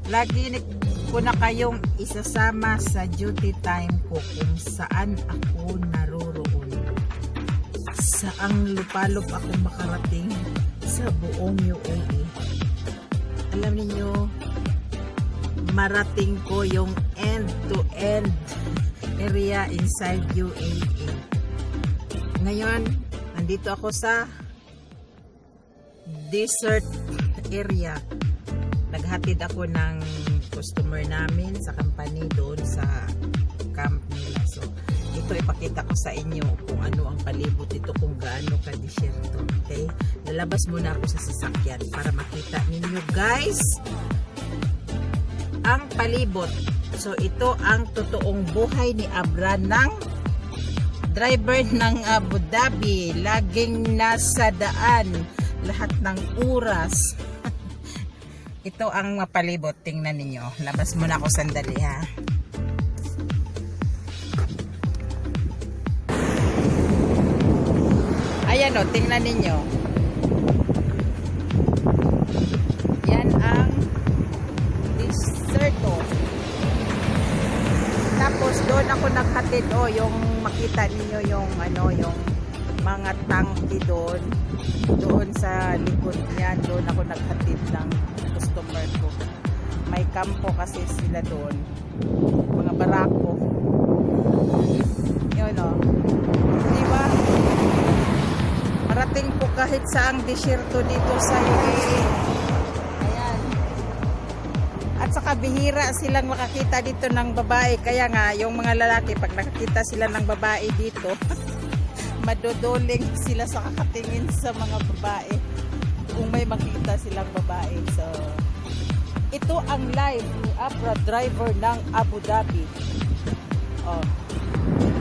Lagi ko na kayong isasama sa duty time ko kung saan ako naroroon. Saang lupalop ako makarating sa buong UAE. Alam niyo, marating ko yung end-to-end area inside UAE. Ngayon, nandito ako sa desert area. Naghatid ako ng customer namin sa company doon sa camp nila. So, ito ipakita ko sa inyo kung ano ang palibot ito, kung gaano ka-desierto. Okay? Lalabas muna ako sa sasakyan para makita ninyo guys ang palibot. So, ito ang totoong buhay ni Abra, ng driver ng Abu Dhabi. Laging nasa daan lahat ng oras. Ito ang mapalibot. Tingnan ninyo. Labas muna ako sandali ha. Ayan o, tingnan ninyo. Yan ang deserto. Tapos doon ako naghatid yung makita ninyo yung yung mga tangki doon sa likod niya. Doon ako naghatid ng customer ko. May kampo kasi sila doon, mga barako. Yun o, diba? Marating po kahit saang desierto dito sa UAE. Ayan. At saka bihira silang makakita dito ng babae. Kaya nga yung mga lalaki, pag nakakita sila ng babae dito madodoling sila sa kakatingin sa mga babae kung may makita silang babae. So, ito ang live ni Abra, driver ng Abu Dhabi. Oh.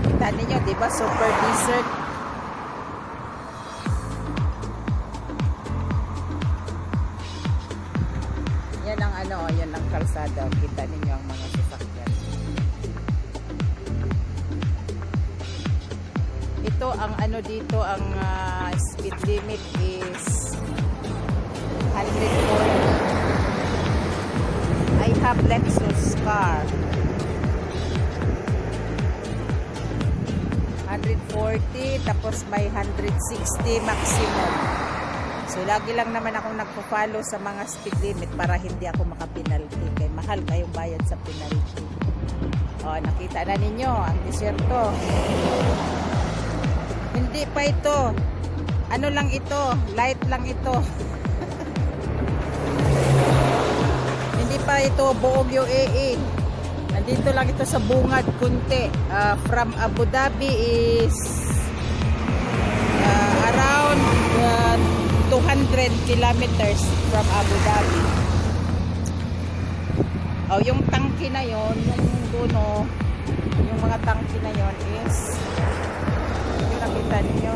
Kita ninyo, diba? Super desert. Yan ang yan ang kalsada. Kita ninyo ang mga sasakyan. Ito ang dito, ang speed limit is 140. I have Lexus car. 140, tapos may 160 maximum. So lagi lang naman akong nagpo-follow sa mga speed limit para hindi ako makapinalty. Kaya mahal kayong bayad sa penalty. Oh, nakita na ninyo ang desierto. Hindi pa ito. Ano lang ito? Light lang ito. Hindi pa ito buong UAE. Nandito lang ito sa bungad kunti. From Abu Dhabi is around 200 kilometers from Abu Dhabi. Oh, yung tangke na yon, yung duno, yung mga tangke na yon is nakita niyo.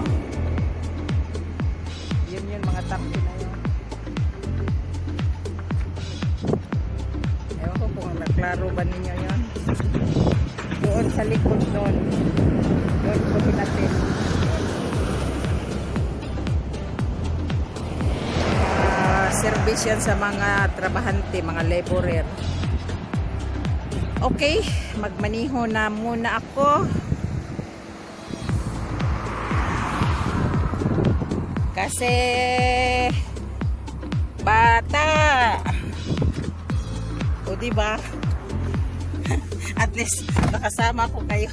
Yun mga tangke na yun. Ewan ko kung naklaro ba ninyo yun. Doon sa likod doon. Doon ko pinatid. Service yan sa mga trabahante, mga laborer. Okay, magmaniho na muna ako. Kasi bata. O diba? At least nakasama ko kayo.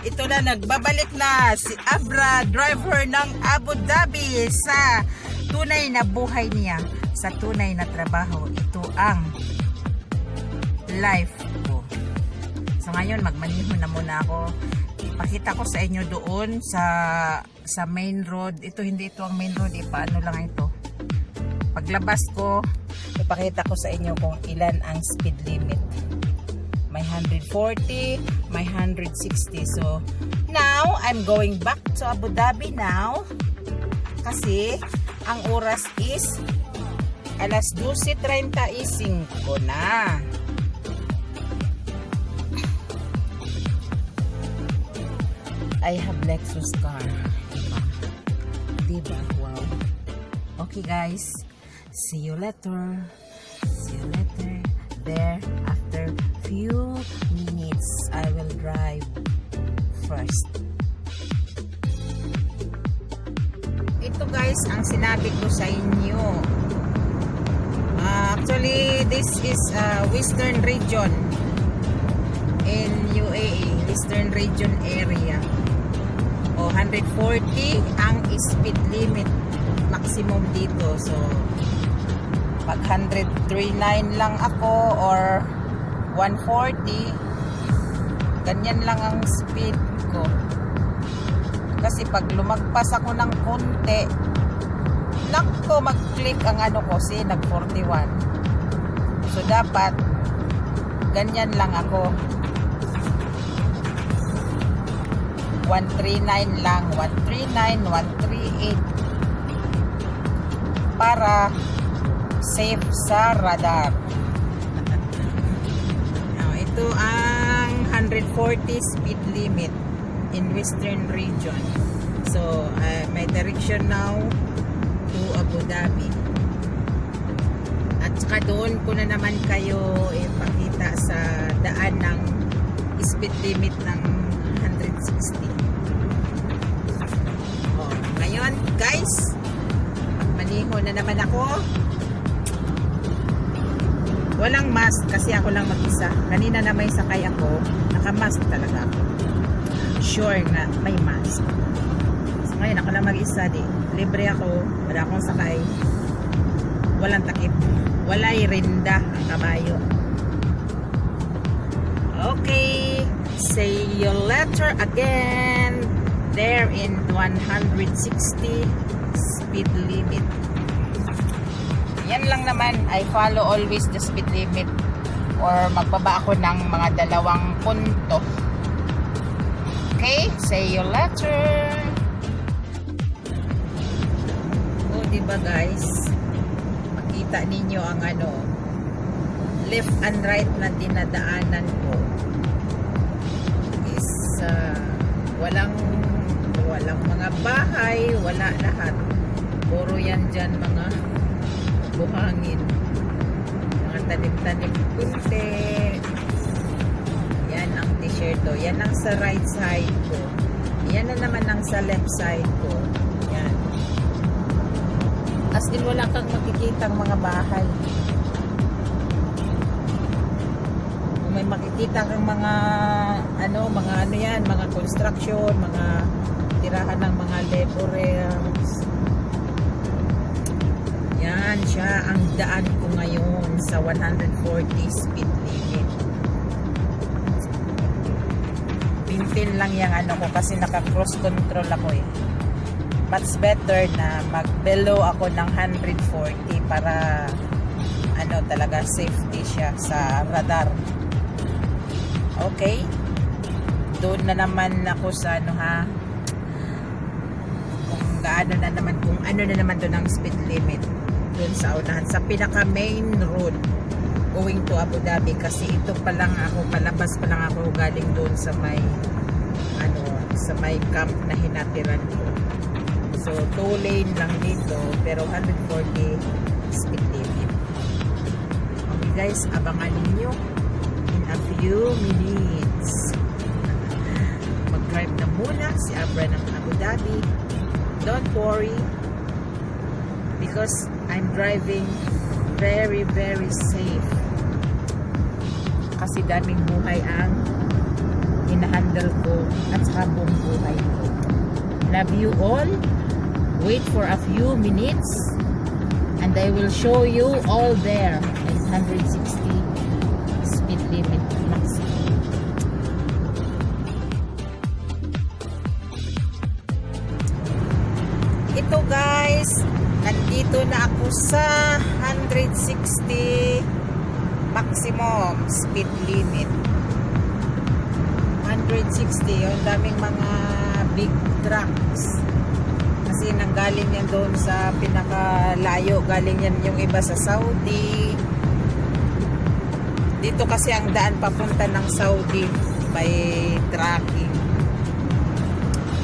Ito na, nagbabalik na si Abra, driver ng Abu Dhabi, sa tunay na buhay niya, sa tunay na trabaho. Ito ang life ko. So ngayon magmaniho na muna ako. Pakita ko sa inyo doon sa main road. Ito hindi ito ang main road, paano lang ito. Paglabas ko, ipakita ko sa inyo kung ilan ang speed limit. May 140, may 160. So now I'm going back to Abu Dhabi now. Kasi ang oras is alas 12:35 na. I have Lexus car. Diba? Wow. Okay guys. See you later. See you letter there. After few minutes, I will drive first. Ito guys, ang sinabi ko sa inyo. Actually, this is Western region in UAE, Western region area. 140 ang speed limit maximum dito. So, pag 139 lang ako or 140, ganyan lang ang speed ko. Kasi pag lumagpas ako ng konti, nako, mag-click ang ano ko, nag 41. So, dapat ganyan lang ako. 139 lang, 139, 138 para safe sa radar. Ito ang 140 speed limit in Western region. So, my direction now to Abu Dhabi. At saka doon ko na naman kayo ipakita sa daan ng speed limit ng 160. Ngayon guys, maniho na naman ako. Walang mask kasi ako lang mag-isa. Kanina na may sakay ako, naka-mask talaga ako. Sure na may mask. So ngayon ako lang mag-isa di. Libre ako, wala akong sakay. Walang takip. Walay rinda ang kabayo. Okay, see you later again. There in 160 speed limit. Yan lang naman, I follow always the speed limit or magbaba ako ng mga 2 punto. Okay, see you later. Oh, diba guys, makita ninyo ang ano, left and right na dinadaanan ko is walang mga bahay, wala lahat. Puro yan dyan mga buhangin, mga tanim-tanim kunti. Yan ang t-shirt. Yan ang sa right side ko. Yan na naman ang sa left side ko. Yan. As in wala kang makikitang mga bahay. Kung may makikita kang mga ano yan, mga construction, mga tirahan ng mga laborers. Yan siya ang daan ko ngayon sa 140 speed limit. Pintin lang yung ano ko kasi naka-cross control ako eh. Much better na mag-below ako ng 140 para ano talaga safety siya sa radar. Okay? Doon na naman ako sa ano ha, kung ano na naman doon ang speed limit doon sa unahan, sa pinaka main road going to Abu Dhabi. Kasi ito pa lang ako, palabas pa lang ako galing doon sa may sa may camp na hinatiran ko. So 2 lane lang dito pero 140 speed limit. Okay guys, abangan ninyo in a few minutes. Mag-drive na muna si Abra ng Abu Dhabi. Don't worry because I'm driving very very safe kasi daming buhay ang hinahandle ko at saka buong buhay ko. Love you all. Wait for a few minutes and I will show you all there at 160 speed limit maximum. Ito guys, nandito na ako sa 160 maximum speed limit. 160, yung daming mga big trucks. Kasi nanggaling yan doon sa pinakalayo. Galing yan yung iba sa Saudi. Dito kasi ang daan papunta ng Saudi by trucking.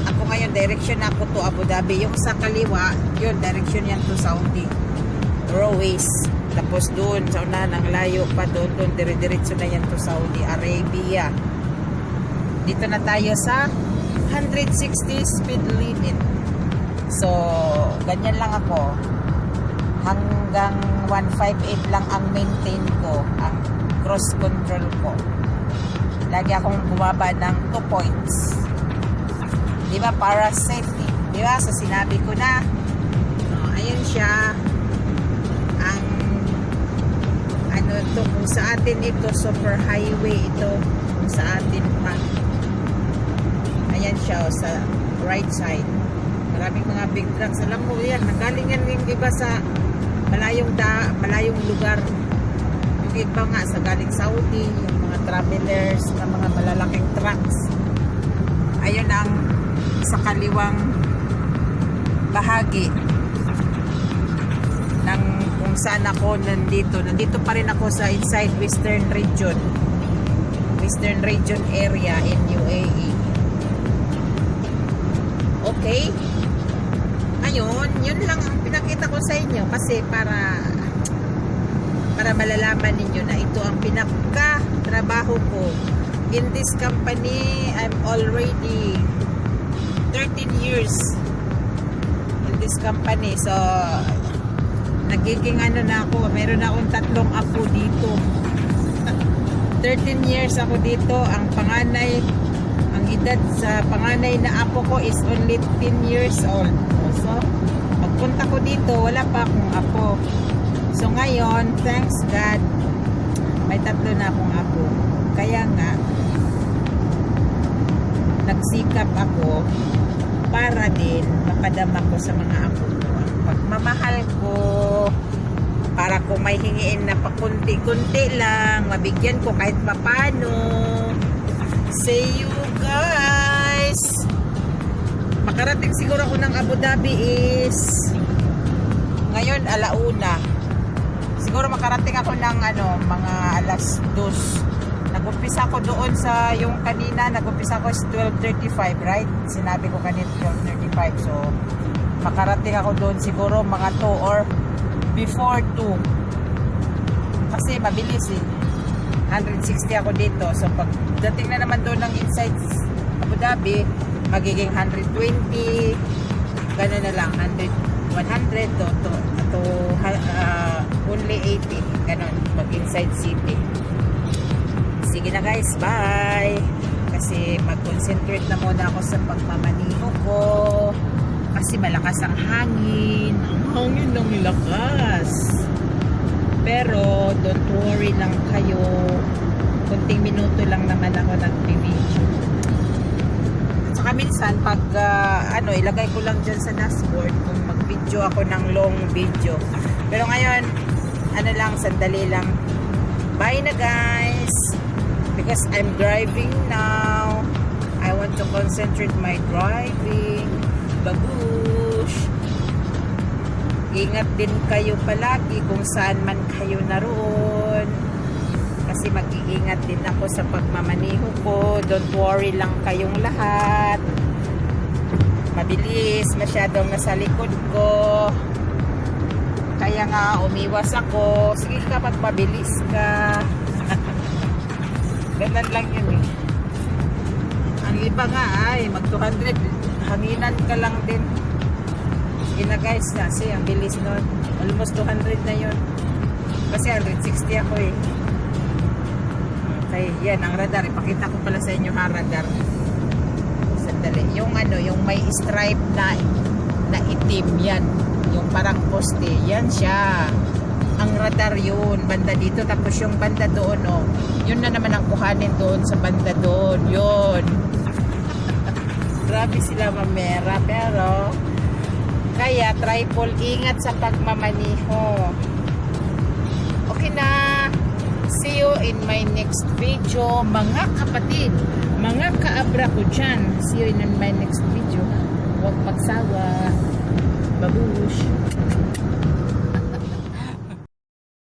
Ako ngayon, direction ako to Abu Dhabi. Yung sa kaliwa, yun, direction yan to Saudi. Railways Tapos doon sa unahan, ang layo pa doon dire-diretso na yan to Saudi Arabia. Dito na tayo sa 160 speed limit. So, ganyan lang ako. Hanggang 158 lang ang maintain ko, ang cross control ko. Lagi akong bumaba ng 2 points. Di ba? Para safety. Di ba? So, sinabi ko na. Ayun siya. Ang ano to, kung sa atin ito, super highway ito. Kung sa atin pa. Ayan siya, sa right side. Maraming mga big trucks. Alam mo yan, nagaling yan yung iba sa malayong lugar. Yung iba nga sa galing Saudi, yung mga travelers na mga malalaking trucks. Ayun ang sa kaliwang bahagi ng kung saan ako nandito pa rin ako sa inside Western region area in UAE. Okay, ayun, yun lang ang pinakita ko sa inyo kasi para malalaman ninyo na ito ang pinaka trabaho ko in this company. I'm already 13 years in this company. So, nagiging ano na ako, meron na akong 3 apo dito. 13 years ako dito. Ang panganay, ang edad sa panganay na apo ko is only 10 years old. So, pagpunta ko dito, wala pa akong apo. So, ngayon, thanks God, may 3 na akong apo. Kaya nga, nagsikap ako para din mapadama ko sa mga apo ko ang pagmamahal ko, para kung may hingiin na pakunti-kunti lang, mabigyan ko kahit papano. See you guys! Makarating siguro ako ng Abu Dhabi is ngayon alauna. Siguro makarating ako ng mga alas 2. Nag-umpisa ako doon sa yung kanina, nag-umpisa ako is 12:35, right? Sinabi ko kanina 12:35. So, makarating ako doon siguro mga 2 or before 2. Kasi mabilis eh. 160 ako dito. So, pagdating na naman doon ng inside Abu Dhabi, magiging 120. Gano'n na lang. 100 to only 80. Gano'n. Pag inside city. Sige na guys, bye! Kasi mag-concentrate na muna ako sa pagmamaniho ko. Kasi malakas ang hangin. Ang hangin ng lakas. Pero, don't worry lang kayo. Kunting minuto lang naman ako nag-video. Saka minsan, pag ilagay ko lang dyan sa dashboard kung mag-video ako ng long video. Pero ngayon, sandali lang. Bye na guys! Because I'm driving now. I want to concentrate my driving. Babush! Ingat din kayo palagi kung saan man kayo naroon. Kasi mag-iingat din ako sa pagmamaniho ko. Don't worry lang kayong lahat. Mabilis, masyadong nasa likod ko. Kaya nga, umiwas ako. Sige ka, magmabilis ka. Ganun lang yun eh. Ang iba nga ay mag 200, hanginan ka lang din. Sige na guys, kasi ang bilis nun. Almost 200 na yun. Kasi 160 ako eh. Okay, yan ang radar. Ipakita ko pala sa inyo ha, radar. Sandali. Yung yung may stripe na itim yan. Yung parang poste. Yan siya. Ang radar yun, banda dito, tapos yung banda doon, yun na naman ang kuhanin doon sa banda doon, yun. Grabe sila mamera, pero kaya triple ingat sa pagmamaniho. Okay na, see you in my next video, mga kapatid, mga kaabra ko dyan. See you in my next video. Huwag magsawa. Babush.